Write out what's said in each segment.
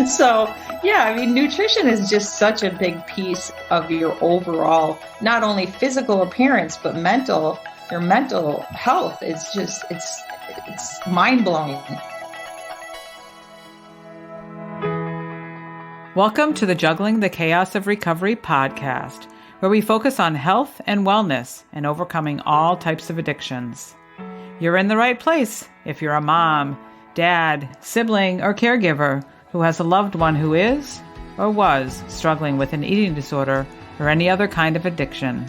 So, yeah, I mean, nutrition is just such a big piece of your overall, not only physical appearance, but your mental health. It's mind blowing. Welcome to the Juggling the Chaos of Recovery podcast, where we focus on health and wellness and overcoming all types of addictions. You're in the right place if you're a mom, dad, sibling, or caregiver who has a loved one who is or was struggling with an eating disorder or any other kind of addiction.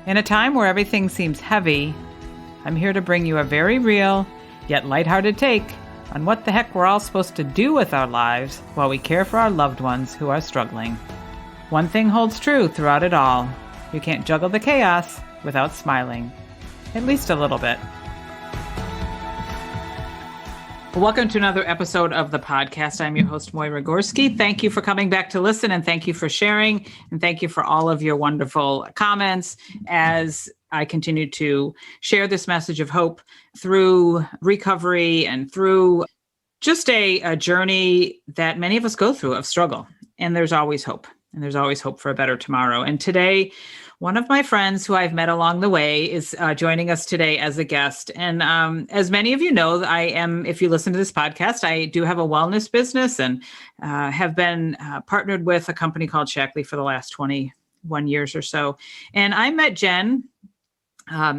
In a time where everything seems heavy, I'm here to bring you a very real, yet lighthearted take on what the heck we're all supposed to do with our lives while we care for our loved ones who are struggling. One thing holds true throughout it all. You can't juggle the chaos without smiling. At least a little bit. Welcome to another episode of the podcast. I'm your host, Moira Gorski. Thank you for coming back to listen, and thank you for sharing, and thank you for all of your wonderful comments as I continue to share this message of hope through recovery and through just a journey that many of us go through of struggle. And there's always hope, and there's always hope for a better tomorrow. And today, one of my friends who I've met along the way is joining us today as a guest. And as many of you know, if you listen to this podcast, I do have a wellness business and have been partnered with a company called Shaklee for the last 21 years or so. And I met Jen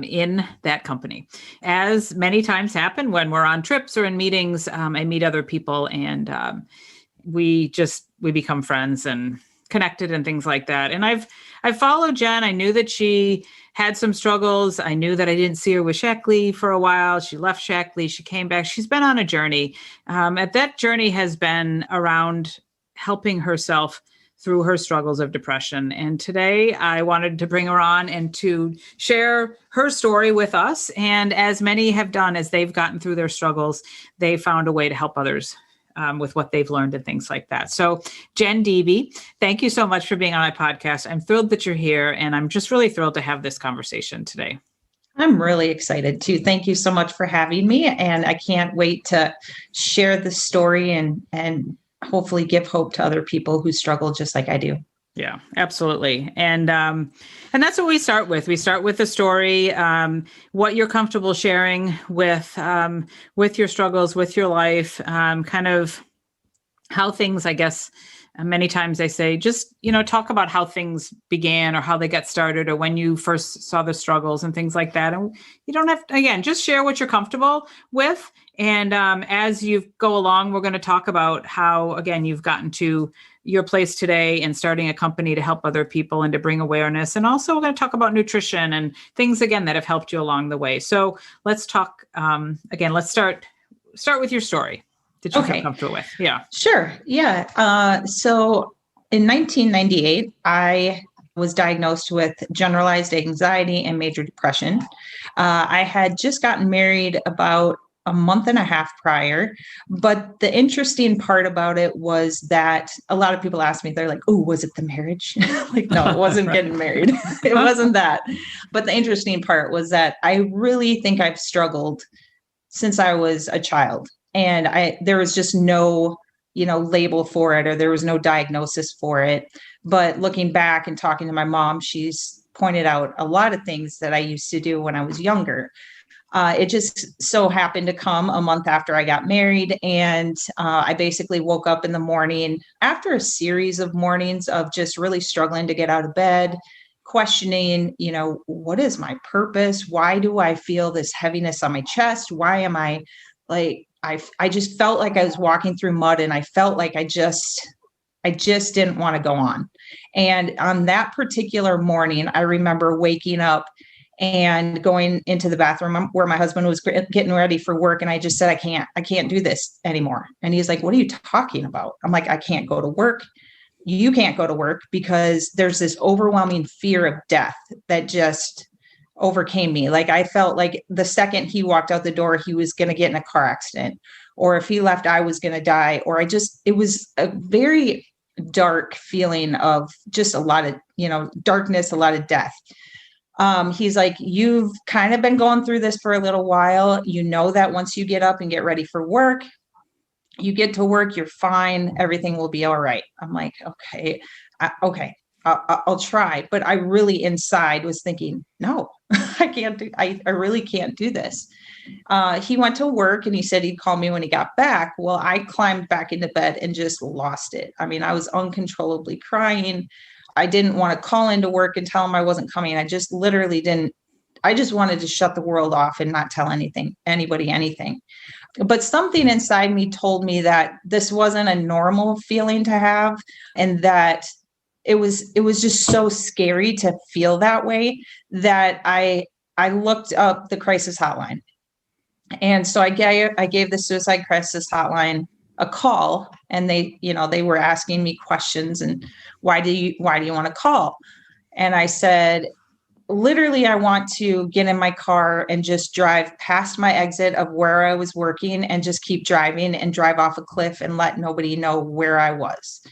in that company. As many times happen when we're on trips or in meetings, I meet other people and we become friends and connected and things like that. And I've followed Jen. I knew that she had some struggles. I knew that I didn't see her with Shaklee for a while. She left Shaklee. She came back. She's been on a journey. That journey has been around helping herself through her struggles of depression. And today I wanted to bring her on and to share her story with us. And as many have done, as they've gotten through their struggles, they found a way to help others with what they've learned and things like that. So Jen Debe, thank you so much for being on my podcast. I'm thrilled that you're here, and I'm just really thrilled to have this conversation today. I'm really excited too. Thank you so much for having me. And I can't wait to share the story and hopefully give hope to other people who struggle just like I do. Yeah, absolutely. And that's what we start with. We start with the story, what you're comfortable sharing with your struggles, with your life, kind of how things, I guess, many times I say, just, talk about how things began or how they got started or when you first saw the struggles and things like that. And you don't have to, again, just share what you're comfortable with. And as you go along, we're going to talk about how, again, you've gotten to your place today and starting a company to help other people and to bring awareness. And also we're going to talk about nutrition and things, again, that have helped you along the way. So let's talk, again, let's start with your story that you feel comfortable with. Yeah. Sure. Yeah. So in 1998, I was diagnosed with generalized anxiety and major depression. I had just gotten married about a month and a half prior. But the interesting part about it was that a lot of people ask me, they're like, oh, was it the marriage? Like, no, it wasn't getting married. It wasn't that. But the interesting part was that I really think I've struggled since I was a child. And there was just no, label for it, or there was no diagnosis for it. But looking back and talking to my mom, she's pointed out a lot of things that I used to do when I was younger. It just so happened to come a month after I got married. And I basically woke up in the morning after a series of mornings of just really struggling to get out of bed, questioning, what is my purpose? Why do I feel this heaviness on my chest? Why am I like, I just felt like I was walking through mud, and I felt like I just didn't want to go on. And on that particular morning, I remember waking up and going into the bathroom where my husband was getting ready for work. And I just said, I can't do this anymore. And he's like, what are you talking about? I'm like, I can't go to work. You can't go to work, because there's this overwhelming fear of death that just overcame me. Like, I felt like the second he walked out the door, he was going to get in a car accident, or if he left, I was going to die. Or it was a very dark feeling of just a lot of, darkness, a lot of death. He's like, you've kind of been going through this for a little while. You know that once you get up and get ready for work, You get to work, you're fine. Everything will be all right. I'm like, okay, okay, I'll try. But I really inside was thinking, no, I can't do, I really can't do this. He went to work and he said he'd call me when he got back. Well, I climbed back into bed and just lost it. I mean, I was uncontrollably crying. I didn't want to call into work and tell him I wasn't coming. I just literally didn't. I just wanted to shut the world off and not tell anybody anything. But something inside me told me that this wasn't a normal feeling to have, and that it was just so scary to feel that way, that I looked up the crisis hotline. And so I gave the suicide crisis hotline a call, and they were asking me questions and why do you want to call? And I said, literally, I want to get in my car and just drive past my exit of where I was working and just keep driving and drive off a cliff and let nobody know where I was.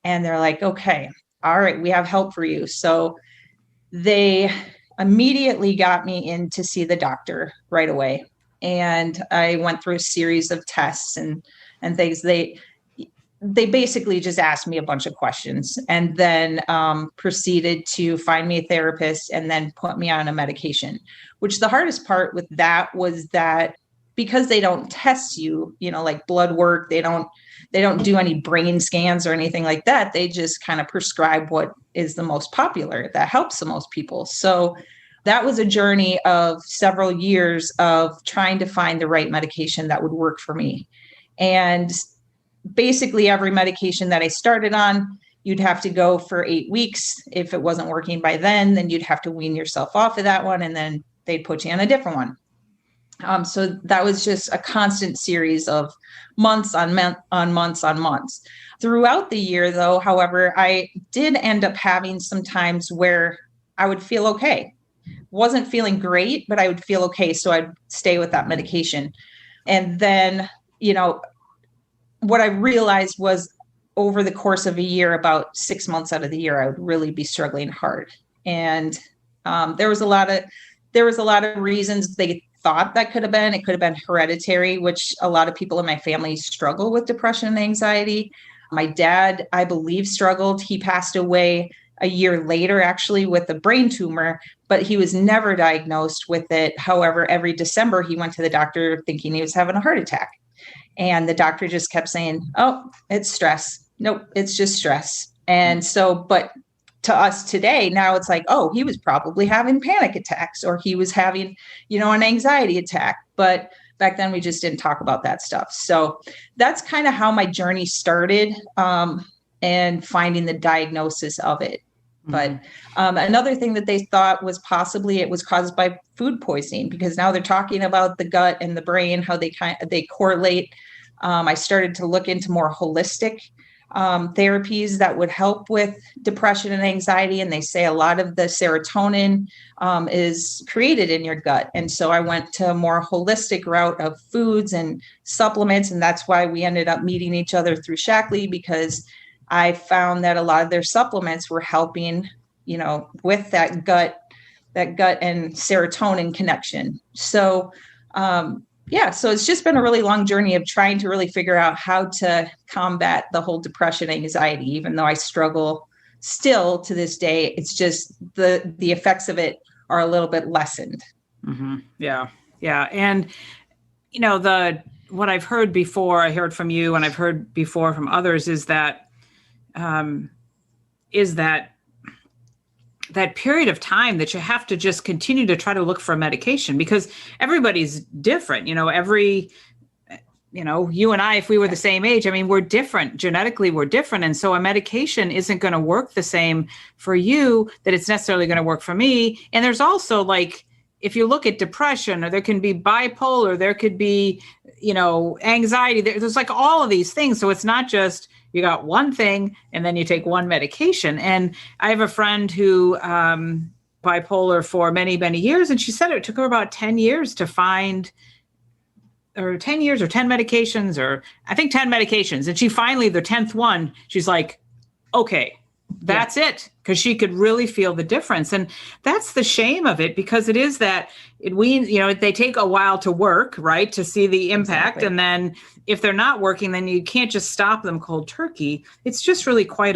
And they're like, okay, all right, we have help for you. So they immediately got me in to see the doctor right away. And I went through a series of tests and things. They basically just asked me a bunch of questions, and then proceeded to find me a therapist and then put me on a medication, which the hardest part with that was that because they don't test you, like blood work, they don't do any brain scans or anything like that. They just kind of prescribe what is the most popular that helps the most people. So that was a journey of several years of trying to find the right medication that would work for me. And basically every medication that I started on, you'd have to go for 8 weeks. If it wasn't working by then you'd have to wean yourself off of that one, and then they'd put you on a different one. So that was just a constant series of months on months. Throughout the year, though, however, I did end up having some times where I would feel okay. Wasn't feeling great, but I would feel okay. So I'd stay with that medication. And then, what I realized was over the course of a year, about 6 months out of the year, I would really be struggling hard. And there was a lot of reasons they thought that could have been. It could have been hereditary, which a lot of people in my family struggle with depression and anxiety. My dad, I believe, struggled. He passed away a year later, actually, with a brain tumor, but he was never diagnosed with it. However, every December, he went to the doctor thinking he was having a heart attack. And the doctor just kept saying, oh, it's stress. Nope, it's just stress. And so, but to us today, now it's like, oh, he was probably having panic attacks, or he was having, an anxiety attack. But back then we just didn't talk about that stuff. So that's kind of how my journey started, and finding the diagnosis of it. But another thing that they thought was possibly it was caused by food poisoning, because now they're talking about the gut and the brain, how they correlate. I started to look into more holistic therapies that would help with depression and anxiety. And they say a lot of the serotonin is created in your gut. And so I went to a more holistic route of foods and supplements. And that's why we ended up meeting each other through Shaklee, because I found that a lot of their supplements were helping, with that gut and serotonin connection. So, so it's just been a really long journey of trying to really figure out how to combat the whole depression, anxiety, even though I struggle still to this day. It's just the effects of it are a little bit lessened. Mm-hmm. Yeah. Yeah. And, what I've heard before, I heard from you and I've heard before from others is that that period of time that you have to just continue to try to look for medication, because everybody's different. You and I, if we were the same age, we're different. Genetically, we're different. And so a medication isn't going to work the same for you that it's necessarily going to work for me. And there's also, like, if you look at depression, or there can be bipolar, there could be, anxiety, there's like all of these things. So it's not just, you got one thing and then you take one medication. And I have a friend who bipolar for many, many years. And she said it took her about 10 years to find, or 10 years or 10 medications, or I think 10 medications. And she finally, the 10th one, she's like, okay, That's it. Because she could really feel the difference. And that's the shame of it, because it is that they take a while to work, right, to see the impact. Exactly. And then if they're not working, then you can't just stop them cold turkey. It's just really quite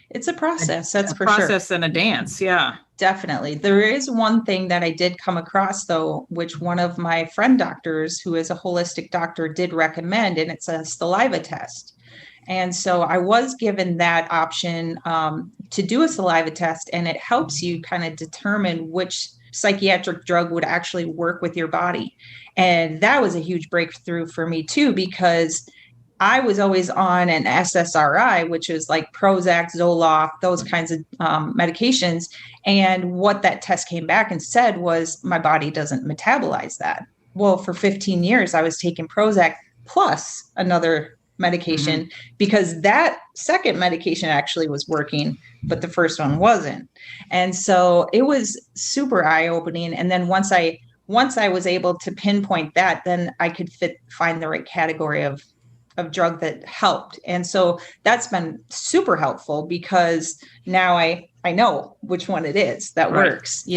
it's a process. That's for process sure. and a dance. Yeah. Definitely. There is one thing that I did come across, though, which one of my friend doctors, who is a holistic doctor, did recommend, and it's a saliva test. And so I was given that option to do a saliva test, and it helps you kind of determine which psychiatric drug would actually work with your body. And that was a huge breakthrough for me, too, because I was always on an SSRI, which is like Prozac, Zoloft, those kinds of medications. And what that test came back and said was my body doesn't metabolize that. Well, for 15 years, I was taking Prozac plus another medication because that second medication actually was working, but the first one wasn't. And so it was super eye-opening. And then once I was able to pinpoint that, then I could find the right category of drug that helped. And so that's been super helpful because now I know which one it is that works,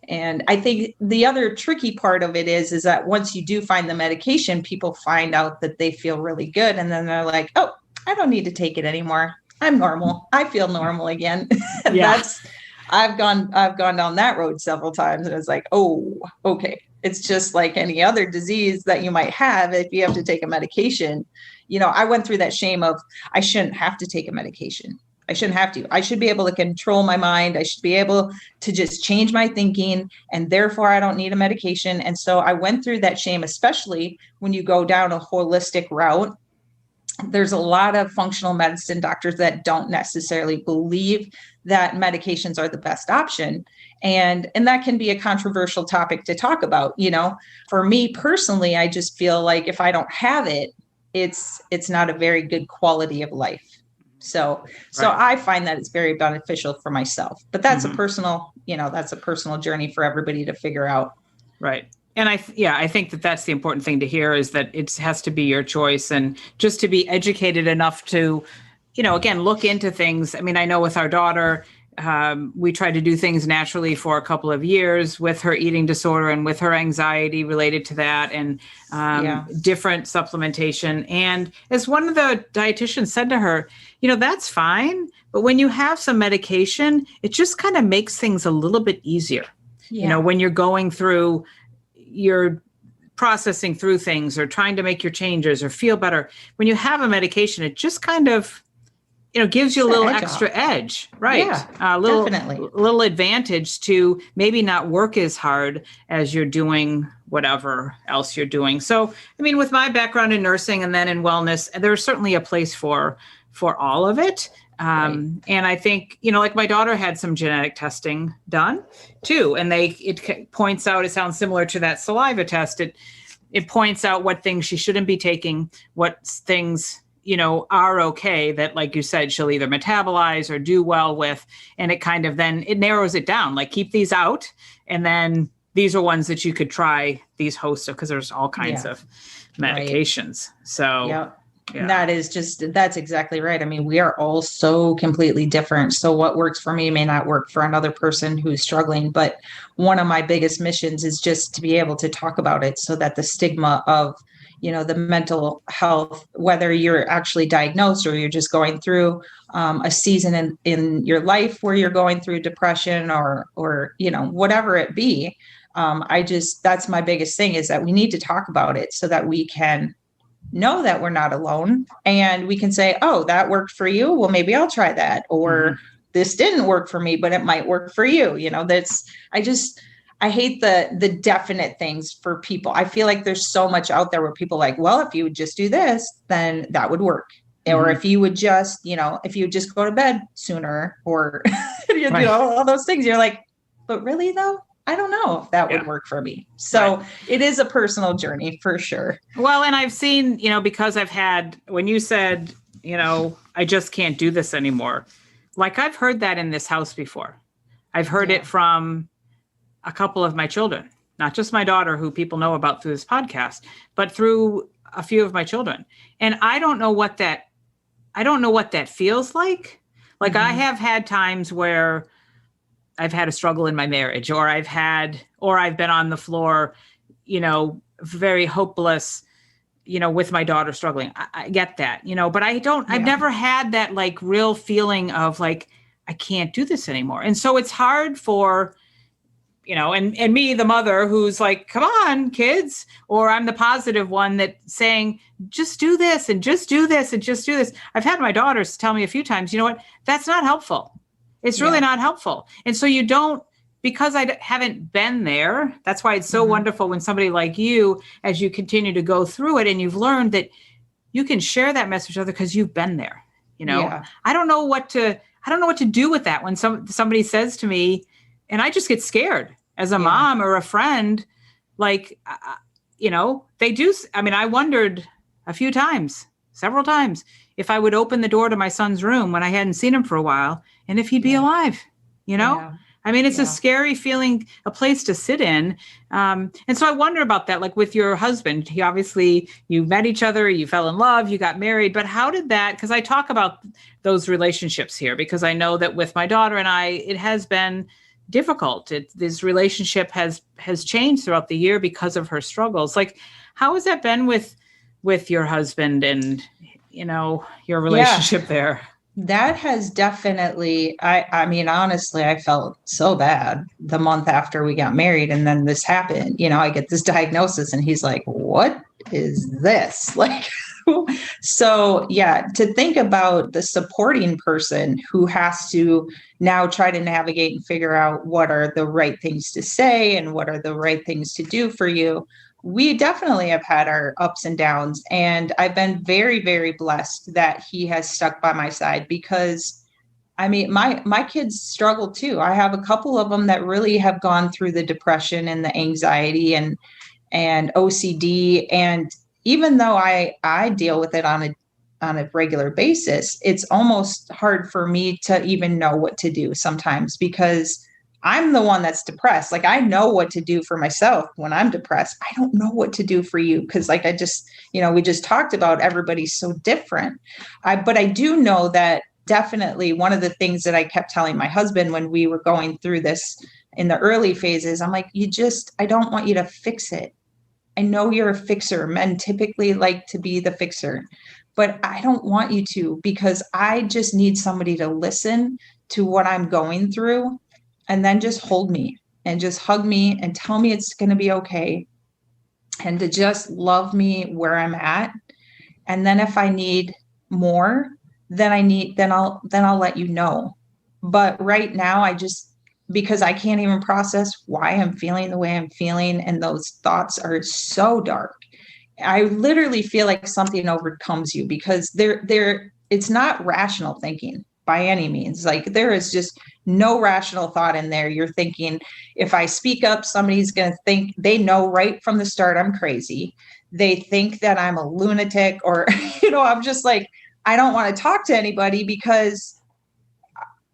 And I think the other tricky part of it is that once you do find the medication, people find out that they feel really good. And then they're like, oh, I don't need to take it anymore. I'm normal. I feel normal again. Yeah. I've gone down that road several times, and it's like, oh, okay. It's just like any other disease that you might have. If you have to take a medication, I went through that shame of I shouldn't have to take a medication. I shouldn't have to. I should be able to control my mind. I should be able to just change my thinking, and therefore I don't need a medication. And so I went through that shame, especially when you go down a holistic route. There's a lot of functional medicine doctors that don't necessarily believe that medications are the best option. And that can be a controversial topic to talk about. For me personally, I just feel like if I don't have it, it's not a very good quality of life. So I find that it's very beneficial for myself, but that's a personal journey for everybody to figure out. Right. And I think that that's the important thing to hear, is that it has to be your choice, and just to be educated enough to, again, look into things. I mean, I know with our daughter, we tried to do things naturally for a couple of years with her eating disorder and with her anxiety related to that, and different supplementation. And as one of the dietitians said to her, that's fine, but when you have some medication, it just kind of makes things a little bit easier. Yeah. When you're going through, you're processing through things or trying to make your changes or feel better. When you have a medication, it just kind of, gives you a little extra edge, right? Yeah, definitely. Little advantage to maybe not work as hard as you're doing whatever else you're doing. So, I mean, with my background in nursing and then in wellness, there's certainly a place for all of it. And I think, like my daughter had some genetic testing done too. And it points out, it sounds similar to that saliva test. It points out what things she shouldn't be taking, what things, are okay that, like you said, she'll either metabolize or do well with. And it kind of then it narrows it down, like keep these out. And then these are ones that you could try these hosts of, because there's all kinds of medications. So yeah. That's exactly right. I mean, we are all so completely different. So what works for me may not work for another person who's struggling. But one of my biggest missions is just to be able to talk about it so that the stigma of, the mental health, whether you're actually diagnosed or you're just going through a season in your life where you're going through depression or whatever it be. That's my biggest thing, is that we need to talk about it so that we can know that we're not alone, and we can say, oh, that worked for you. Well, maybe I'll try that. Or this didn't work for me, but it might work for you. I hate the definite things for people. I feel like there's so much out there where people are like, well, if you would just do this, then that would work. Or if you would just, if you would just go to bed sooner, or, all those things, you're like, but really though? I don't know if that would work for me. So it is a personal journey for sure. Well, and I've seen, because I've had, when you said, I just can't do this anymore. Like I've heard that in this house before. I've heard it from a couple of my children, not just my daughter, who people know about through this podcast, but through a few of my children. And I don't know what that feels like. Like I have had times where I've had a struggle in my marriage, or I've been on the floor, very hopeless, with my daughter struggling. I get that, but I've never had that like real feeling of like, I can't do this anymore. And so it's hard for, and me, the mother who's like, come on, kids, or I'm the positive one that saying, just do this and just do this and just do this. I've had my daughters tell me a few times, you know what, that's not helpful. It's really not helpful. And so because I haven't been there, that's why it's so wonderful when somebody like you, as you continue to go through it and you've learned that you can share that message with others because you've been there, I don't know what to do with that when somebody says to me, and I just get scared as a mom or a friend, like, they do. I mean, I wondered several times, if I would open the door to my son's room when I hadn't seen him for a while and if he'd be alive, I mean, it's a scary feeling, a place to sit in. And so I wonder about that, like with your husband. You met each other, you fell in love, you got married, but how did that, because I talk about those relationships here, because I know that with my daughter and I, it has been difficult. This relationship has changed throughout the year because of her struggles. Like, how has that been with your husband and, your relationship there? That has definitely, I mean, honestly, I felt so bad the month after we got married. And then this happened, I get this diagnosis and he's like, what is this? Like, so to think about the supporting person who has to now try to navigate and figure out what are the right things to say and what are the right things to do for you. We definitely have had our ups and downs, and I've been very, very blessed that he has stuck by my side because, I mean, my kids struggle too. I have a couple of them that really have gone through the depression and the anxiety and OCD, and even though I deal with it on a regular basis, it's almost hard for me to even know what to do sometimes because I'm the one that's depressed. Like, I know what to do for myself when I'm depressed. I don't know what to do for you because, like, I just, we just talked about everybody's so different. But I do know that definitely one of the things that I kept telling my husband when we were going through this in the early phases, I'm like, I don't want you to fix it. I know you're a fixer. Men typically like to be the fixer, but I don't want you to, because I just need somebody to listen to what I'm going through and then just hold me and just hug me and tell me it's going to be okay. And to just love me where I'm at. And then if I need more, then I'll let you know. But right now, because I can't even process why I'm feeling the way I'm feeling. And those thoughts are so dark. I literally feel like something overcomes you because it's not rational thinking by any means. Like, there is just no rational thought in there. You're thinking, if I speak up, somebody's going to think, they know right from the start I'm crazy. They think that I'm a lunatic, or, I'm just like, I don't want to talk to anybody because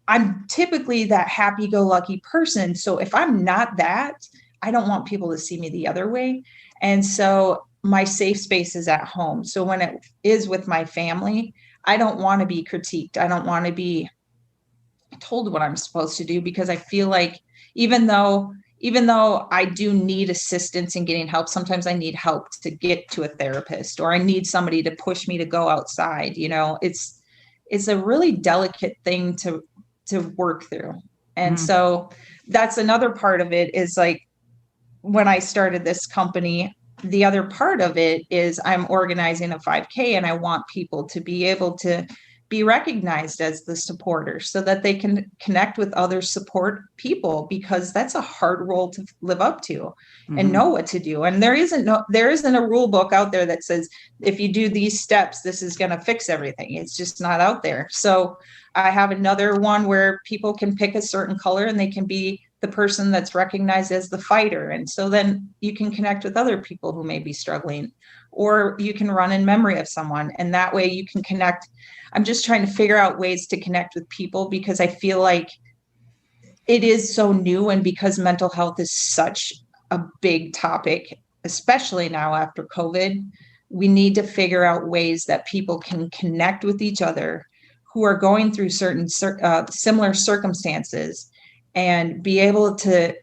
I'm typically that happy-go-lucky person. So if I'm not that, I don't want people to see me the other way. And so my safe space is at home. So when it is with my family, I don't want to be critiqued. I don't want to be told what I'm supposed to do, because I feel like even though I do need assistance in getting help, sometimes I need help to get to a therapist, or I need somebody to push me to go outside. It's a really delicate thing to work through. And so that's another part of it, is like, when I started this company, the other part of it is I'm organizing a 5K, and I want people to be able to be recognized as the supporters so that they can connect with other support people, because that's a hard role to live up to and know what to do. And there isn't a rule book out there that says, if you do these steps, this is going to fix everything. It's just not out there. So I have another one where people can pick a certain color and they can be the person that's recognized as the fighter. And so then you can connect with other people who may be struggling, or you can run in memory of someone, and that way you can connect. I'm just trying to figure out ways to connect with people, because I feel like it is so new, and because mental health is such a big topic, especially now after COVID, we need to figure out ways that people can connect with each other who are going through certain similar circumstances and be able to,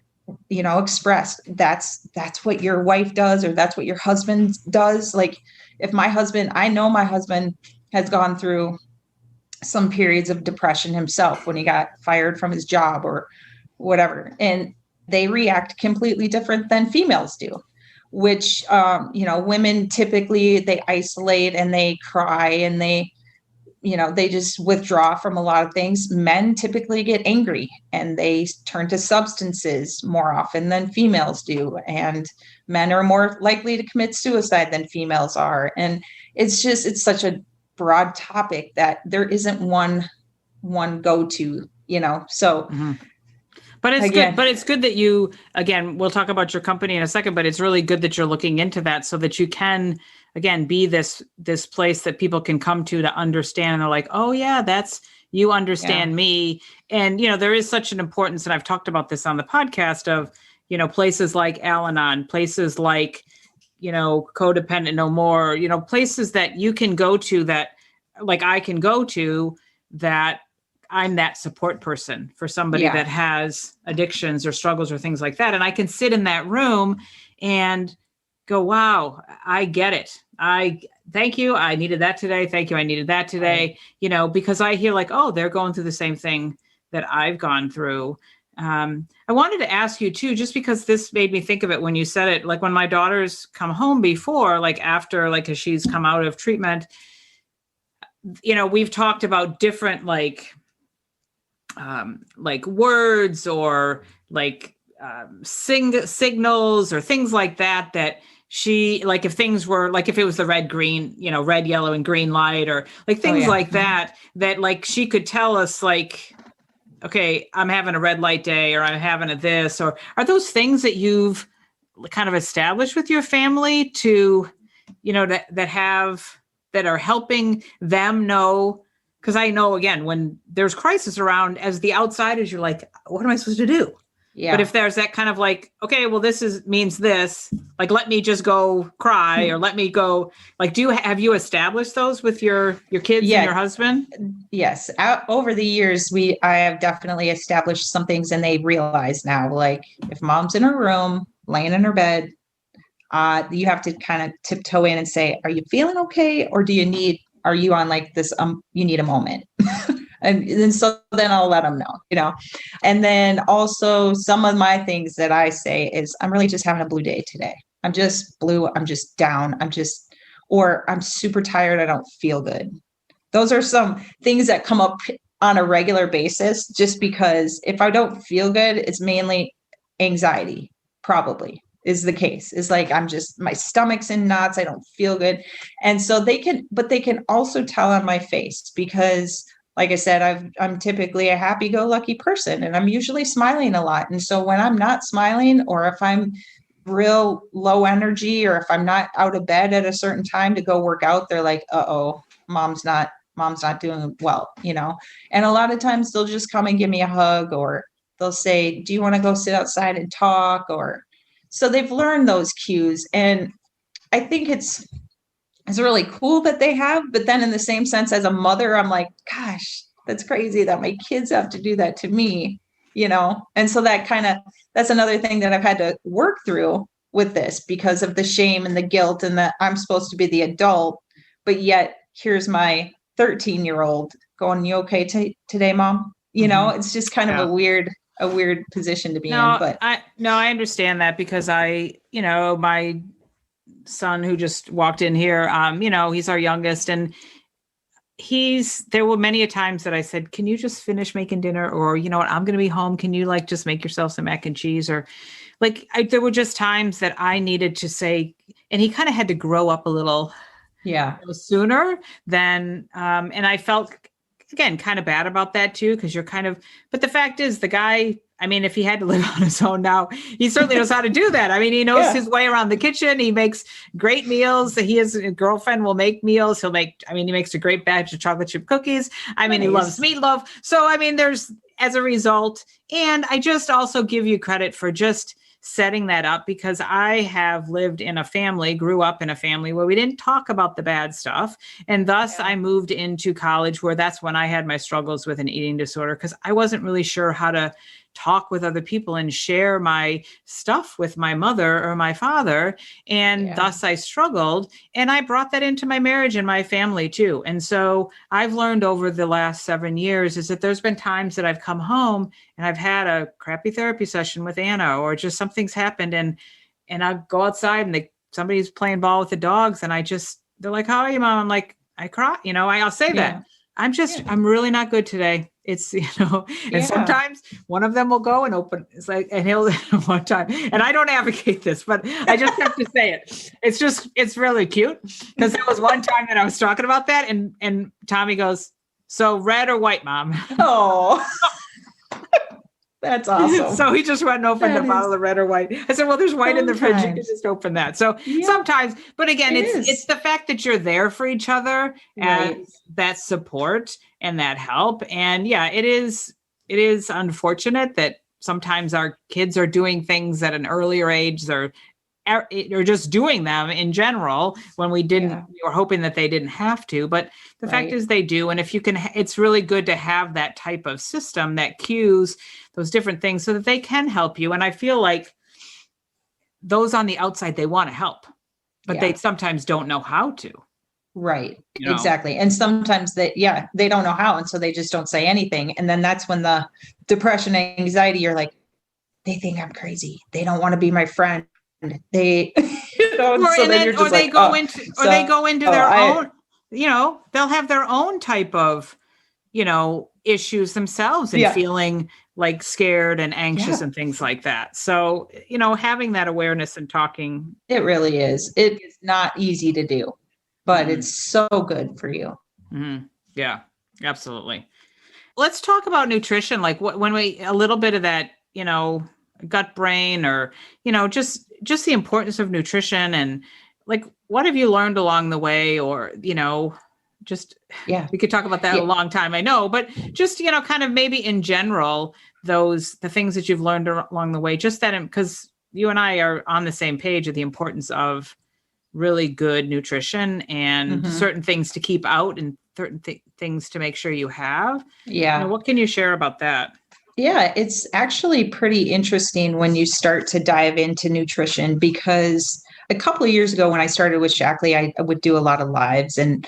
express that's what your wife does, or that's what your husband does. Like if I know my husband has gone through some periods of depression himself when he got fired from his job or whatever, and they react completely different than females do, which, women typically they isolate and they cry and they just withdraw from a lot of things. Men typically get angry and they turn to substances more often than females do. And men are more likely to commit suicide than females are. And it's such a broad topic that there isn't one go-to, so. Mm-hmm. But it's good. But it's good that you, again, we'll talk about your company in a second, but it's really good that you're looking into that so that you can, again, be this place that people can come to understand. And they're like, oh yeah, you understand me. And, there is such an importance, and I've talked about this on the podcast of, places like Al-Anon, places like, Codependent No More, places that you can go to that, like I can go to, that I'm that support person for somebody that has addictions or struggles or things like that. And I can sit in that room and go, wow, I get it. Thank you. I needed that today. Thank you. I needed that today, because I hear like, oh, they're going through the same thing that I've gone through. I wanted to ask you too, just because this made me think of it when you said it, like when my daughter's come home before, like after, like, as she's come out of treatment, we've talked about different, like words or like signals or things like that she, like if things were like, if it was the red, green, red, yellow and green light, or like things like that like she could tell us like, okay, I'm having a red light day, or I'm having a this, or are those things that you've kind of established with your family to, that are helping them know? Because I know, again, when there's crisis around, as the outsiders, you're like, what am I supposed to do? Yeah. But if there's that kind of like, okay, well, means this, like, let me just go cry, or let me go, like, have you established those with your kids and your husband? Yes. Over the years, I have definitely established some things, and they realize now, like if mom's in her room, laying in her bed, you have to kind of tiptoe in and say, are you feeling okay? Or are you on like this, you need a moment. And then I'll let them know, and then also some of my things that I say is, I'm really just having a blue day today. I'm just blue. I'm just down. Or I'm super tired. I don't feel good. Those are some things that come up on a regular basis, just because if I don't feel good, it's mainly anxiety, probably is the case. It's like, my stomach's in knots. I don't feel good. And so they can also tell on my face, because like I said, I'm typically a happy-go-lucky person, and I'm usually smiling a lot. And so when I'm not smiling, or if I'm real low energy, or if I'm not out of bed at a certain time to go work out, they're like, uh-oh, mom's not doing well, And a lot of times they'll just come and give me a hug, or they'll say, do you want to go sit outside and talk? Or so they've learned those cues. And I think it's really cool that they have, but then in the same sense, as a mother, I'm like, gosh, that's crazy that my kids have to do that to me, And so that's another thing that I've had to work through with this, because of the shame and the guilt, and that I'm supposed to be the adult, but yet here's my 13-year-old going, you okay today, mom? Mm-hmm. It's just kind of a weird position to be in. But I understand that, because my son who just walked in here, he's our youngest, and there were many a times that I said, can you just finish making dinner? Or, I'm going to be home. Can you like just make yourself some mac and cheese? Or like, there were just times that I needed to say, and he kind of had to grow up a little sooner than, and I felt, again, kind of bad about that too, because but the fact is, the guy, if he had to live on his own now, he certainly knows how to do that. He knows his way around the kitchen. He makes great meals. His girlfriend will make meals. He makes a great batch of chocolate chip cookies. Nice. He loves meatloaf. So, there's, as a result, and I just also give you credit for just setting that up, because I have lived in a family, grew up in a family where we didn't talk about the bad stuff. And thus I moved into college, where that's when I had my struggles with an eating disorder, because I wasn't really sure how to talk with other people and share my stuff with my mother or my father. And thus I struggled. And I brought that into my marriage and my family too. And so I've learned over the last 7 years is that there's been times that I've come home and I've had a crappy therapy session with Anna, or just something's happened, and I go outside and somebody's playing ball with the dogs, and they're like, "How are you, Mom?" I'm like, "I cry." I'll say that. I'm really not good today. It's, and sometimes one of them will go and open, and he'll one time, and I don't advocate this, but I just have to say it. It's really cute, because there was one time that I was talking about that, and Tommy goes, "So red or white, Mom?" Oh, that's awesome. So he just went and opened a bottle of red or white. I said, "Well, there's white in the fridge. You can just open that." So sometimes, but again, it's the fact that you're there for each other and that support and that help. And it is unfortunate that sometimes our kids are doing things at an earlier age, or just doing them in general when we were hoping that they didn't have to, but the fact is they do. And if you can, it's really good to have that type of system that cues those different things so that they can help you. And I feel like those on the outside, they want to help, but they sometimes don't know how to. Right. Exactly. And sometimes they don't know how. And so they just don't say anything. And then that's when the depression and anxiety, you're like, they think I'm crazy. They don't want to be my friend. They, they go into their own, they'll have their own type of, issues themselves, and feeling like scared and anxious and things like that. So, having that awareness and talking. It really is. It is not easy to do, but it's so good for you. Mm-hmm. Yeah, absolutely. Let's talk about nutrition. Like a little bit of that, gut brain, or, just the importance of nutrition, and like, what have you learned along the way, or, we could talk about that a long time, I know, but just, kind of maybe in general, the things that you've learned along the way, just that, because you and I are on the same page of the importance of really good nutrition and certain things to keep out, and certain things to make sure you have. Yeah. What can you share about that? Yeah, it's actually pretty interesting when you start to dive into nutrition, because a couple of years ago when I started with Shaklee, I would do a lot of lives. And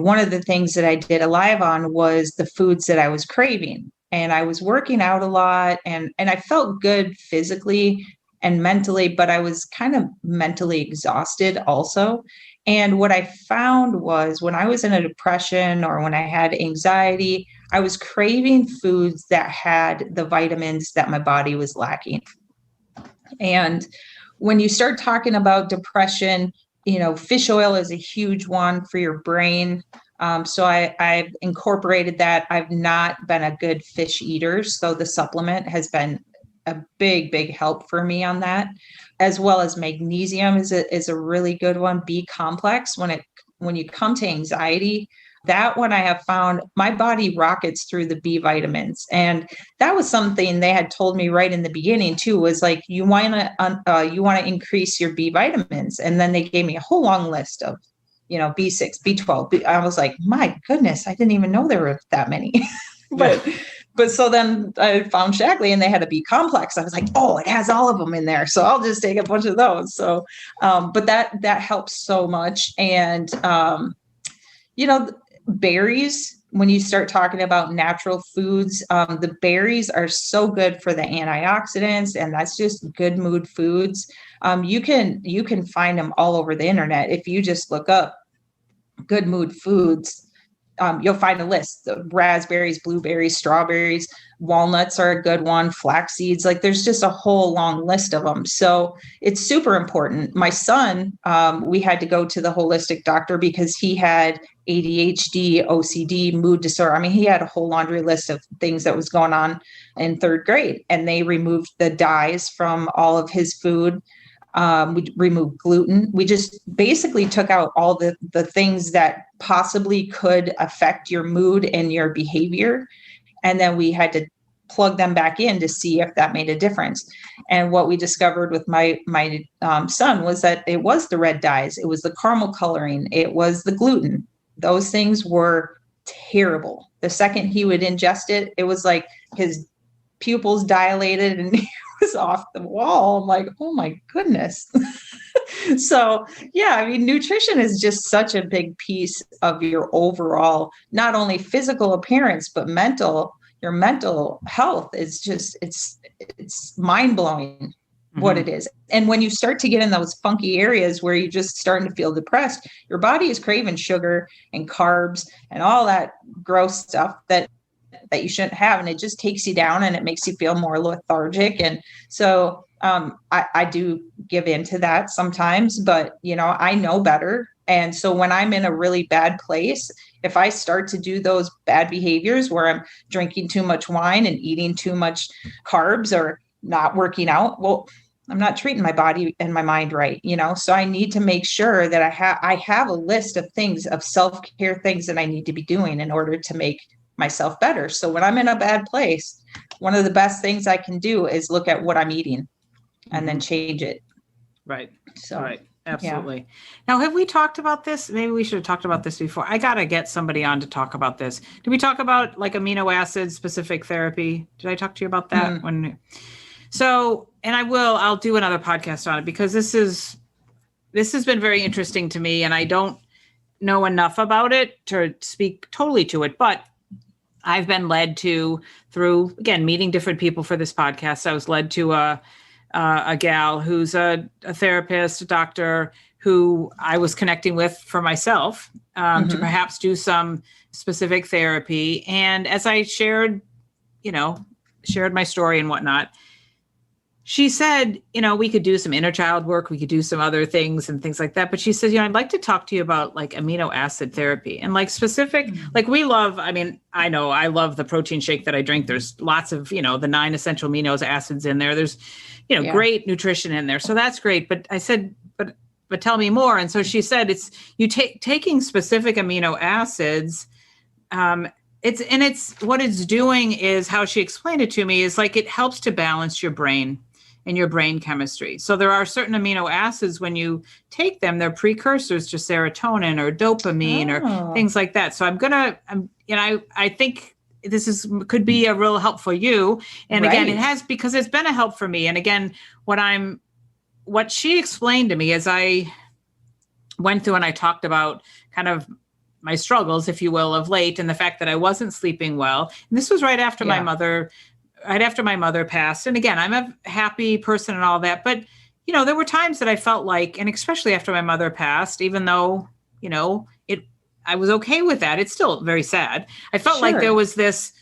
one of the things that I did a live on was the foods that I was craving. And I was working out a lot, and I felt good physically and mentally, but I was kind of mentally exhausted also. And what I found was when I was in a depression or when I had anxiety, I was craving foods that had the vitamins that my body was lacking. And when you start talking about depression, fish oil is a huge one for your brain. So I've incorporated that. I've not been a good fish eater, so the supplement has been a big, big help for me on that, as well as magnesium is a really good one. B complex, when you come to anxiety, that one I have found my body rockets through the B vitamins. And that was something they had told me right in the beginning too, was like, you want to increase your B vitamins. And then they gave me a whole long list of, B6, B12. I was like, my goodness, I didn't even know there were that many. But so then I found Shaklee and they had a B complex. I was like, oh, it has all of them in there. So I'll just take a bunch of those. So, but that helps so much. And, berries, when you start talking about natural foods, the berries are so good for the antioxidants, and that's just good mood foods. You can find them all over the internet. If you just look up good mood foods, you'll find a list of raspberries, blueberries, strawberries, walnuts are a good one, flax seeds, like there's just a whole long list of them. So it's super important. My son, we had to go to the holistic doctor because he had ADHD, OCD, mood disorder. I mean, he had a whole laundry list of things that was going on in third grade, and they removed the dyes from all of his food. We removed gluten. We just basically took out all the things that possibly could affect your mood and your behavior. And then we had to plug them back in to see if that made a difference. And what we discovered with my son was that it was the red dyes, it was the caramel coloring, it was the gluten. Those things were terrible. The second he would ingest it, it was like his pupils dilated and he was off the wall. I'm like, oh my goodness. So yeah, I mean, nutrition is just such a big piece of your overall, not only physical appearance, but your mental health is just, it's mind blowing what it is. And when you start to get in those funky areas where you're just starting to feel depressed, your body is craving sugar and carbs and all that gross stuff that you shouldn't have. And it just takes you down and it makes you feel more lethargic. And so I do give into that sometimes, but I know better. And so when I'm in a really bad place, if I start to do those bad behaviors where I'm drinking too much wine and eating too much carbs or not working out, well, I'm not treating my body and my mind right, so I need to make sure that I have a list of things, of self-care things that I need to be doing in order to make myself better. So when I'm in a bad place, one of the best things I can do is look at what I'm eating and then change it. Right. So, right. Absolutely. Yeah. Now, have we talked about this? Maybe we should have talked about this before. I got to get somebody on to talk about this. Did we talk about like amino acid specific therapy? Did I talk to you about that? And I'll do another podcast on it because this has been very interesting to me and I don't know enough about it to speak totally to it, but I've been led to, through, again, meeting different people for this podcast. I was led to a gal who's a therapist, a doctor who I was connecting with for myself to perhaps do some specific therapy. And as I shared my story and whatnot, she said, we could do some inner child work. We could do some other things and things like that. But she says, I'd like to talk to you about like amino acid therapy and like specific, like we love, I know I love the protein shake that I drink. There's lots of, the 9 essential amino acids in there. There's, great nutrition in there. So that's great. But I said, but tell me more. And so she said, it's you taking specific amino acids, it's what it's doing is how she explained it to me is like, it helps to balance your brain and your brain chemistry. So there are certain amino acids, when you take them, they're precursors to serotonin or dopamine or things like that. So I think this could be a real help for you. And again, it has, because it's been a help for me. And again, what she explained to me as I went through and I talked about kind of my struggles, if you will, of late, and the fact that I wasn't sleeping well. And this was right after my mother passed. And again, I'm a happy person and all that, but there were times that I felt like, and especially after my mother passed, even though, I was okay with that. It's still very sad. I felt like there was this,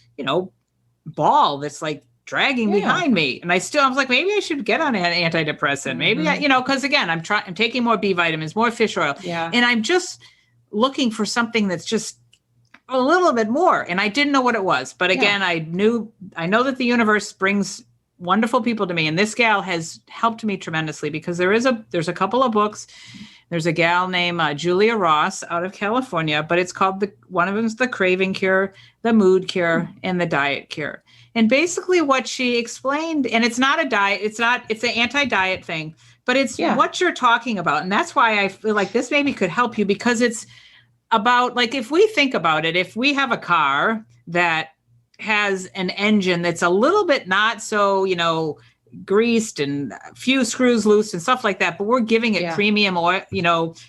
ball that's like dragging behind me. And I was like, maybe I should get on an antidepressant. Maybe because again, I'm taking more B vitamins, more fish oil. Yeah. And I'm just looking for something that's just a little bit more. And I didn't know what it was. But again, I know that the universe brings wonderful people to me. And this gal has helped me tremendously because there's a couple of books. There's a gal named Julia Ross out of California, but it's called one of them is The Craving Cure, The Mood Cure, and The Diet Cure. And basically what she explained, and it's not a diet, it's an anti-diet thing, but it's what you're talking about. And that's why I feel like this maybe could help you, because it's about, like, if we think about it, if we have a car that has an engine that's a little bit not so, greased and a few screws loose and stuff like that, but we're giving it premium oil,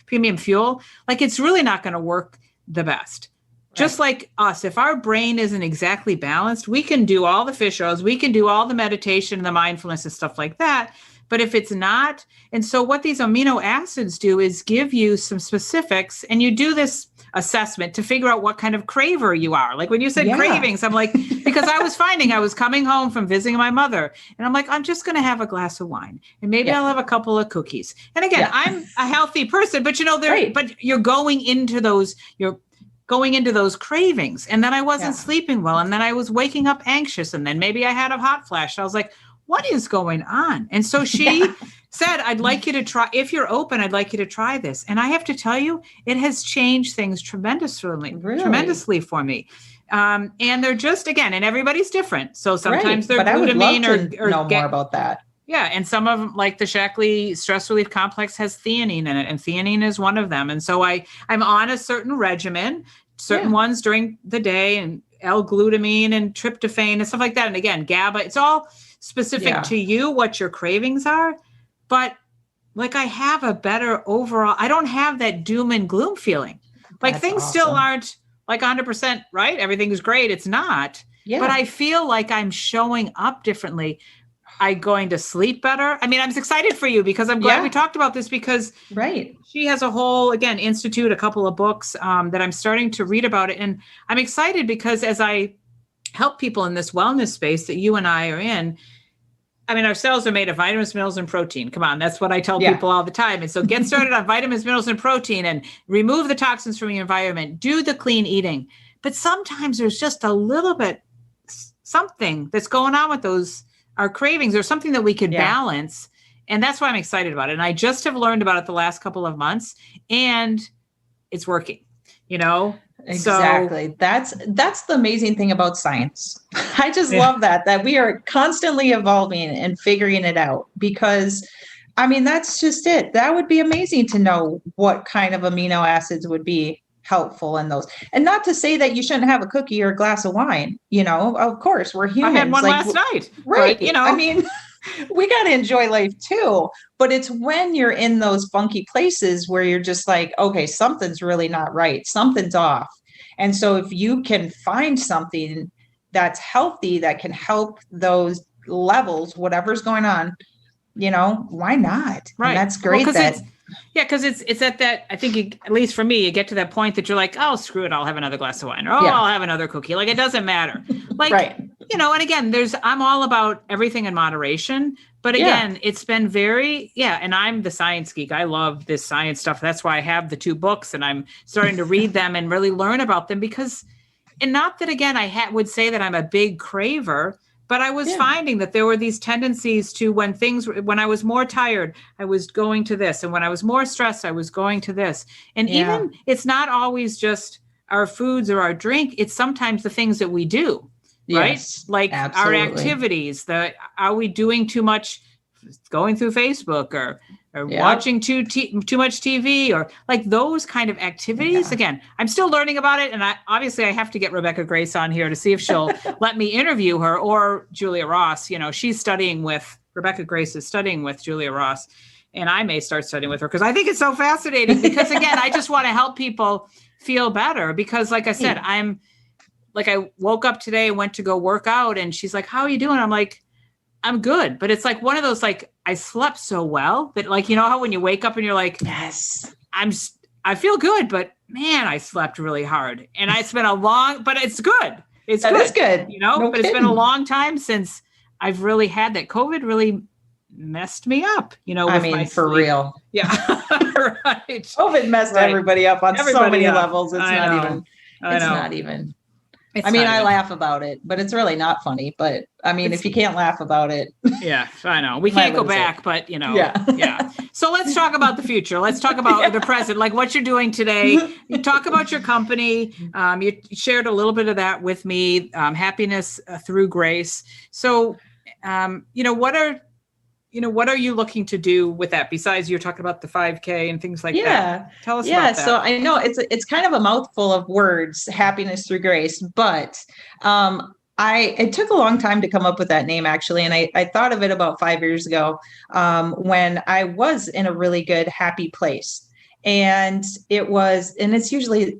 premium fuel, like it's really not going to work the best. Right. Just like us, if our brain isn't exactly balanced, we can do all the fish oils, we can do all the meditation and the mindfulness and stuff like that. But if it's not, and so what these amino acids do is give you some specifics, and you do this assessment to figure out what kind of craver you are. Like when you said cravings, I'm like, because I was finding I was coming home from visiting my mother and I'm like, I'm just going to have a glass of wine and maybe I'll have a couple of cookies. And again, I'm a healthy person, but but you're going into those cravings. And then I wasn't sleeping well. And then I was waking up anxious. And then maybe I had a hot flash. I was like, what is going on? And so she said, I'd like you to try, if you're open, I'd like you to try this. And I have to tell you, it has changed things tremendously for me. And they're just, again, and everybody's different. So sometimes they're but I would love to or know more about that. Yeah. And some of them, like the Shaklee stress relief complex, has theanine in it, and theanine is one of them. And so I'm on a certain regimen, certain ones during the day, and L-glutamine and tryptophan and stuff like that. And again, GABA, it's all specific to you, what your cravings are. But like, I have a better overall, I don't have that doom and gloom feeling. Like things still aren't like 100% right. Everything is great. It's not, but I feel like I'm showing up differently. I'm going to sleep better. I mean, I'm excited for you because I'm glad we talked about this, because she has a whole, again, institute, a couple of books that I'm starting to read about it. And I'm excited because as I help people in this wellness space that you and I are in, I mean, our cells are made of vitamins, minerals, and protein. Come on. That's what I tell people all the time. And so get started on vitamins, minerals, and protein, and remove the toxins from your environment. Do the clean eating. But sometimes there's just a little bit something that's going on with our cravings, or something that we could balance. And that's why I'm excited about it. And I just have learned about it the last couple of months, and it's working, Exactly. So, that's the amazing thing about science. I just love that we are constantly evolving and figuring it out, because I mean, that's just it. That would be amazing to know what kind of amino acids would be helpful in those. And not to say that you shouldn't have a cookie or a glass of wine, of course, we're humans. I had one last night. Right. But, I mean, we got to enjoy life too, but it's when you're in those funky places where you're just like, okay, something's really not right. Something's off. And so if you can find something that's healthy, that can help those levels, whatever's going on, why not? Right. And that's great. Because it's at that, I think, at least for me, you get to that point that you're like, oh, screw it, I'll have another glass of wine, or I'll have another cookie. Like, it doesn't matter. Like, and again, I'm all about everything in moderation. But again, it's been very, and I'm the science geek. I love this science stuff. That's why I have the 2 books, and I'm starting to read them and really learn about them, because, and not that, again, I would say that I'm a big craver, but I was finding that there were these tendencies to, when I was more tired, I was going to this. And when I was more stressed, I was going to this. And even, it's not always just our foods or our drink. It's sometimes the things that we do, right? Yes, like absolutely. Our activities, are we doing too much going through Facebook or watching too much TV, or like those kind of activities. Again, I'm still learning about it. And I have to get Rebecca Grace on here to see if she'll let me interview her, or Julia Ross. Rebecca Grace is studying with Julia Ross, and I may start studying with her, because I think it's so fascinating, because again, I just want to help people feel better, because like I said, I woke up today, went to go work out, and she's like, how are you doing? I'm like, I'm good. But it's like one of those, like, I slept so well that, like, how when you wake up and you're like, yes, I feel good, but man, I slept really hard. And it's been but it's good. It's good. But it's been a long time since I've really had that. COVID really messed me up, with for real. Yeah. Right. COVID messed everybody up on so many levels. It's not even. I laugh about it, but it's really not funny. But if you can't laugh about it. Yeah, I know. We can't go back, but yeah. So let's talk about the future. Let's talk about the present, like what you're doing today. You talk about your company. You shared a little bit of that with me, happiness through grace. So, what are you looking to do with that, besides you're talking about the 5K and things like that? Tell us about that. So I know it's kind of a mouthful of words, happiness through grace, but it took a long time to come up with that name, actually. And I thought of it about 5 years ago, when I was in a really good, happy place. And it's usually,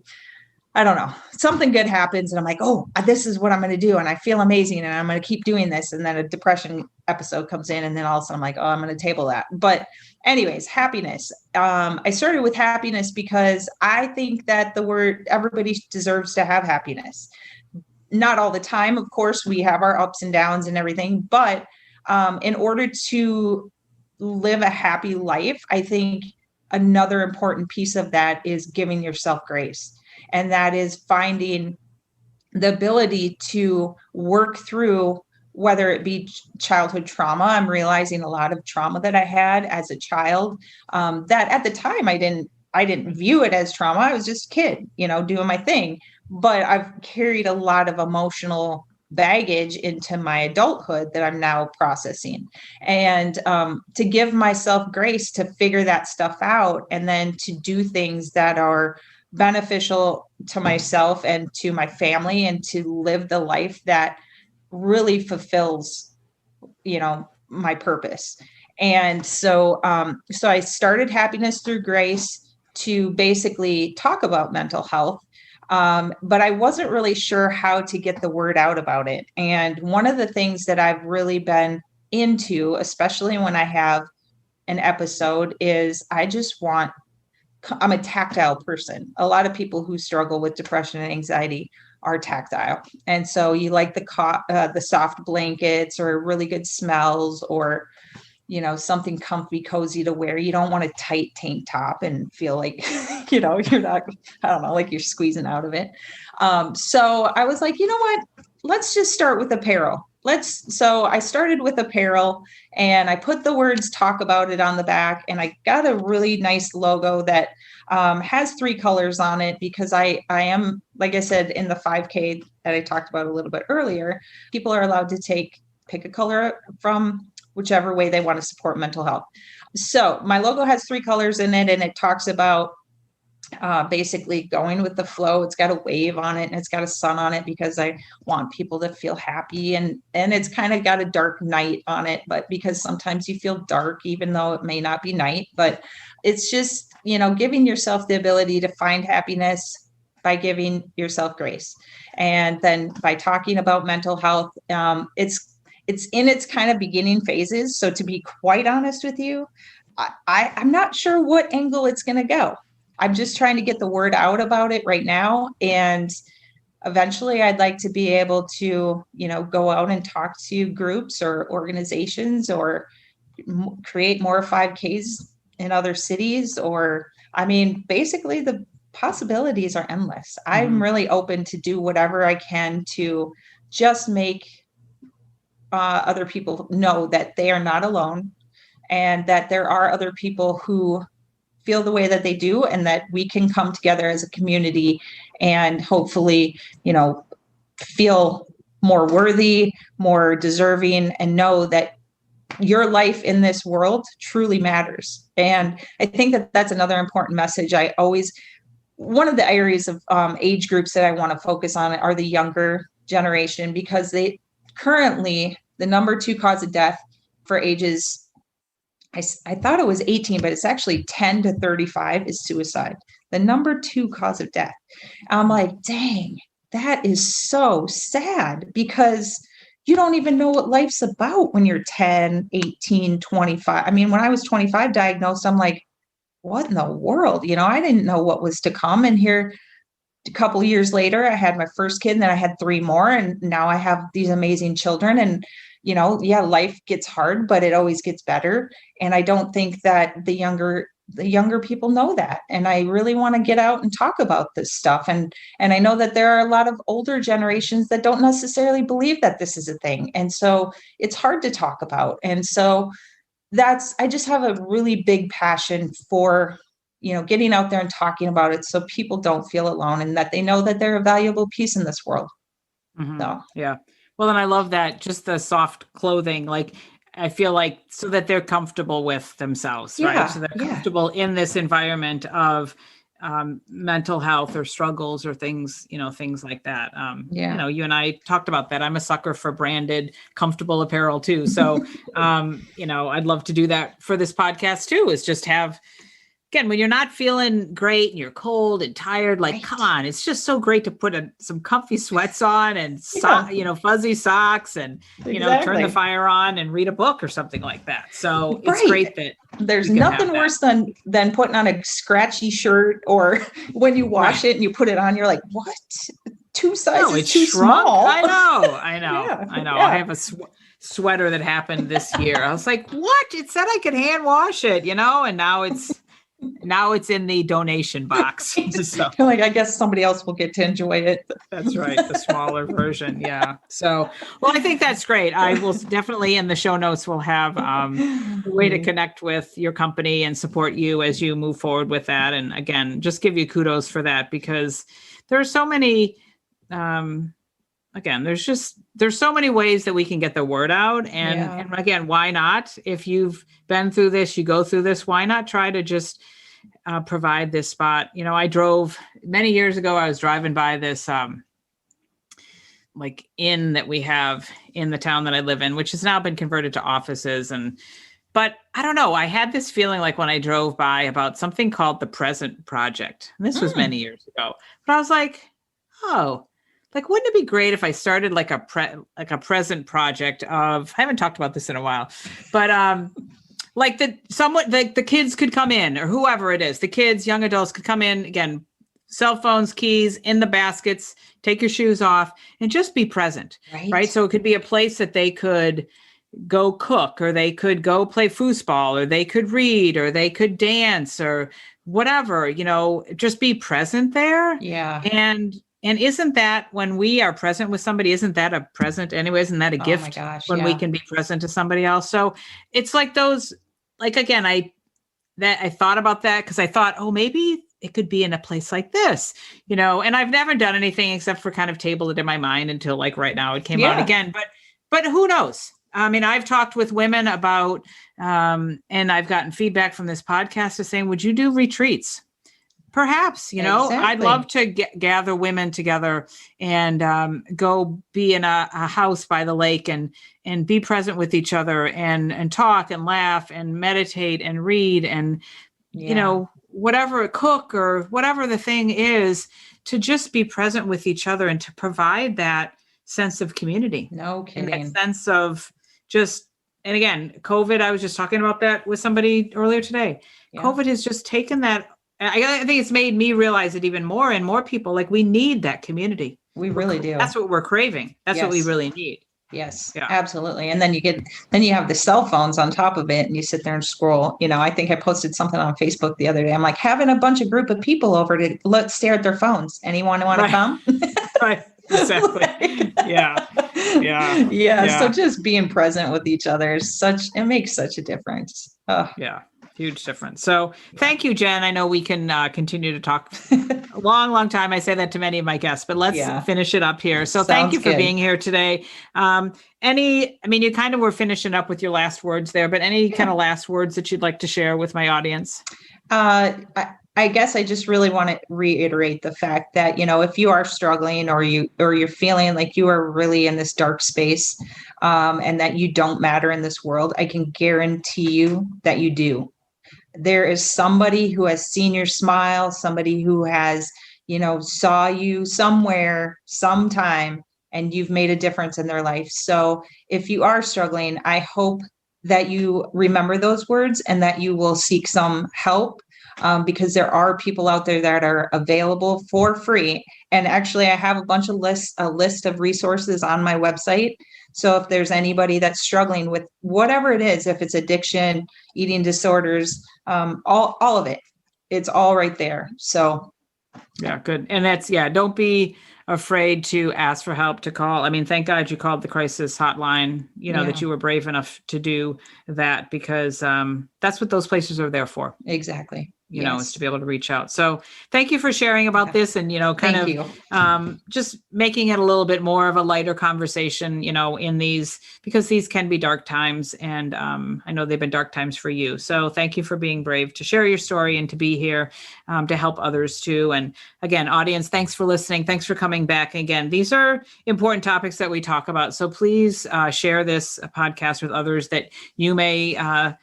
I don't know, something good happens and I'm like, oh, this is what I'm going to do. And I feel amazing and I'm going to keep doing this. And then a depression episode comes in and then all of a sudden I'm like, oh, I'm going to table that. But anyways, happiness. I started with happiness because I think that everybody deserves to have happiness. Not all the time. Of course, we have our ups and downs and everything. But in order to live a happy life, I think another important piece of that is giving yourself grace. And that is finding the ability to work through whether it be childhood trauma. I'm realizing a lot of trauma that I had as a child, that at the time I didn't view it as trauma. I was just a kid, doing my thing. But I've carried a lot of emotional baggage into my adulthood that I'm now processing. And to give myself grace to figure that stuff out, and then to do things that are beneficial to myself and to my family, and to live the life that really fulfills, my purpose. And so I started Happiness Through Grace to basically talk about mental health. But I wasn't really sure how to get the word out about it. And one of the things that I've really been into, especially when I have an episode, is I'm a tactile person. A lot of people who struggle with depression and anxiety are tactile. And so you like the soft blankets, or really good smells, or something comfy, cozy to wear. You don't want a tight tank top and feel like, you're not, I don't know, like you're squeezing out of it. So I was like, you know what, let's just start with apparel. So I started with apparel, and I put the words "talk about it" on the back, and I got a really nice logo that has 3 colors on it, because I am, like I said, in the 5K that I talked about a little bit earlier, people are allowed to pick a color from whichever way they want to support mental health. So my logo has 3 colors in it, and it talks about basically going with the flow. It's got a wave on it, and it's got a sun on it, because I want people to feel happy. And it's kind of got a dark night on it, but because sometimes you feel dark, even though it may not be night. But it's just, giving yourself the ability to find happiness by giving yourself grace. And then by talking about mental health, it's in its kind of beginning phases. So to be quite honest with you, I'm not sure what angle it's going to go. I'm just trying to get the word out about it right now. And eventually I'd like to be able to, go out and talk to groups or organizations, or create more 5Ks in other cities. Basically the possibilities are endless. Mm-hmm. I'm really open to do whatever I can to just make other people know that they are not alone, and that there are other people who feel the way that they do, and that we can come together as a community and hopefully, feel more worthy, more deserving, and know that your life in this world truly matters. And I think that that's another important message. One of the areas of age groups that I want to focus on are the younger generation, because they currently, the number 2 cause of death for ages, I thought it was 18, but it's actually 10 to 35 is suicide. The number 2 cause of death. I'm like, dang, that is so sad, because you don't even know what life's about when you're 10, 18, 25. When I was 25 diagnosed, I'm like, what in the world? I didn't know what was to come. And here, a couple of years later, I had my first kid, and then I had 3 more. And now I have these amazing children. And life gets hard, but it always gets better. And I don't think that the younger people know that. And I really want to get out and talk about this stuff. And I know that there are a lot of older generations that don't necessarily believe that this is a thing. And so it's hard to talk about. And so I just have a really big passion for, getting out there and talking about it, so people don't feel alone, and that they know that they're a valuable piece in this world. Mm-hmm. So, yeah. Well, and I love that, just the soft clothing, like I feel like, so that they're comfortable with themselves, right? So they're comfortable in this environment of mental health or struggles or things, things like that. You and I talked about that. I'm a sucker for branded, comfortable apparel too. So, I'd love to do that for this podcast too, is just have, again, when you're not feeling great and you're cold and tired, like, come on, it's just so great to put some comfy sweats on and, fuzzy socks and, turn the fire on and read a book or something like that. So it's great that there's nothing worse than putting on a scratchy shirt, or when you wash it and you put it on, you're like, what? 2 sizes too small. I know. I have a sweater that happened this year. I was like, what? It said I could hand wash it, and now now it's in the donation box. So. Like, I guess somebody else will get to enjoy it. That's right. The smaller version. Yeah. So, well, I think that's great. I will definitely in the show notes, we'll have a way to connect with your company and support you as you move forward with that. And again, just give you kudos for that, because there are so many, again, there's so many ways that we can get the word out. And again, why not? If you've been through this, you go through this, why not try to just provide this spot? I drove many years ago, I was driving by this like inn that we have in the town that I live in, which has now been converted to offices. But I don't know, I had this feeling like when I drove by about something called the Present Project. And this was many years ago, but I was like, oh, like, wouldn't it be great if I started like a present project of, I haven't talked about this in a while, but like the kids could come in, or whoever it is, the kids, young adults could come in, again, cell phones, keys in the baskets, take your shoes off and just be present, right? So it could be a place that they could go cook, or they could go play foosball, or they could read, or they could dance, or whatever, just be present there. Yeah. And isn't that, when we are present with somebody, isn't that a present anyways? Isn't that a gift when we can be present to somebody else? So it's like those, like, again, I thought about that because I thought, oh, maybe it could be in a place like this, and I've never done anything except for kind of table it in my mind until like right now it came out again. But who knows? I mean, I've talked with women about, and I've gotten feedback from this podcast to saying, would you do retreats? Perhaps, Exactly. I'd love to gather women together and go be in a house by the lake and be present with each other and talk and laugh and meditate and read and, whatever, cook or whatever the thing is, to just be present with each other and to provide that sense of community. No kidding. And that sense of just, and again, COVID, I was just talking about that with somebody earlier today. Yeah. COVID has just taken that. I think it's made me realize it even more, and more people, like, we need that community. We really do. That's what we're craving. That's what we really need. Yes, absolutely. And then you have the cell phones on top of it, and you sit there and scroll. I think I posted something on Facebook the other day. I'm like, having a group of people over to let's stare at their phones. Anyone want to come? Right. Exactly. Yeah. So just being present with each other it makes such a difference. Yeah. Huge difference. So thank you, Jen. I know we can continue to talk a long, long time. I say that to many of my guests, but let's finish it up here. So thank you for being here today. You kind of were finishing up with your last words there, but any kind of last words that you'd like to share with my audience? I guess I just really want to reiterate the fact that, if you are struggling or you're feeling like you are really in this dark space, and that you don't matter in this world, I can guarantee you that you do. There is somebody who has seen your smile, somebody who has, saw you somewhere, sometime, and you've made a difference in their life. So if you are struggling, I hope that you remember those words and that you will seek some help, because there are people out there that are available for free. And actually, I have a list of resources on my website. So if there's anybody that's struggling with whatever it is, if it's addiction, eating disorders, all of it, it's all right there. So. Yeah, good. And that's, don't be afraid to ask for help, to call. I mean, thank God you called the crisis hotline, that you were brave enough to do that, because that's what those places are there for. Exactly. Is to be able to reach out. So thank you for sharing about this and, just making it a little bit more of a lighter conversation, in these, because these can be dark times. And I know they've been dark times for you. So thank you for being brave to share your story and to be here to help others too. And again, audience, thanks for listening. Thanks for coming back. Again, these are important topics that we talk about. So please share this podcast with others that you may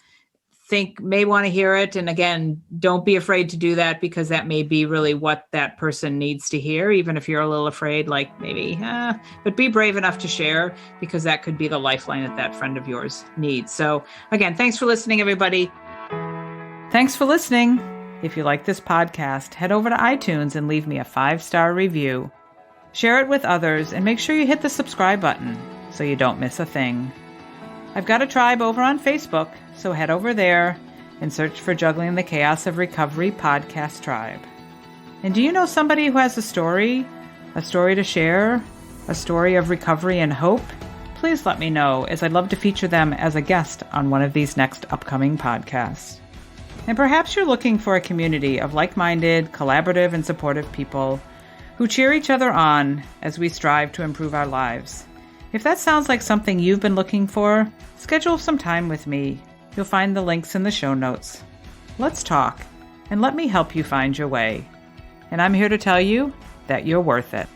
think may want to hear it. And again, don't be afraid to do that, because that may be really what that person needs to hear, even if you're a little afraid, like maybe, but be brave enough to share, because that could be the lifeline that friend of yours needs. So again, thanks for listening, everybody. Thanks for listening. If you like this podcast, head over to iTunes and leave me a 5-star review. Share it with others and make sure you hit the subscribe button so you don't miss a thing. I've got a tribe over on Facebook, so head over there and search for Juggling the Chaos of Recovery Podcast Tribe. And do you know somebody who has a story to share, a story of recovery and hope? Please let me know, as I'd love to feature them as a guest on one of these next upcoming podcasts. And perhaps you're looking for a community of like-minded, collaborative, and supportive people who cheer each other on as we strive to improve our lives. If that sounds like something you've been looking for, schedule some time with me. You'll find the links in the show notes. Let's talk, and let me help you find your way. And I'm here to tell you that you're worth it.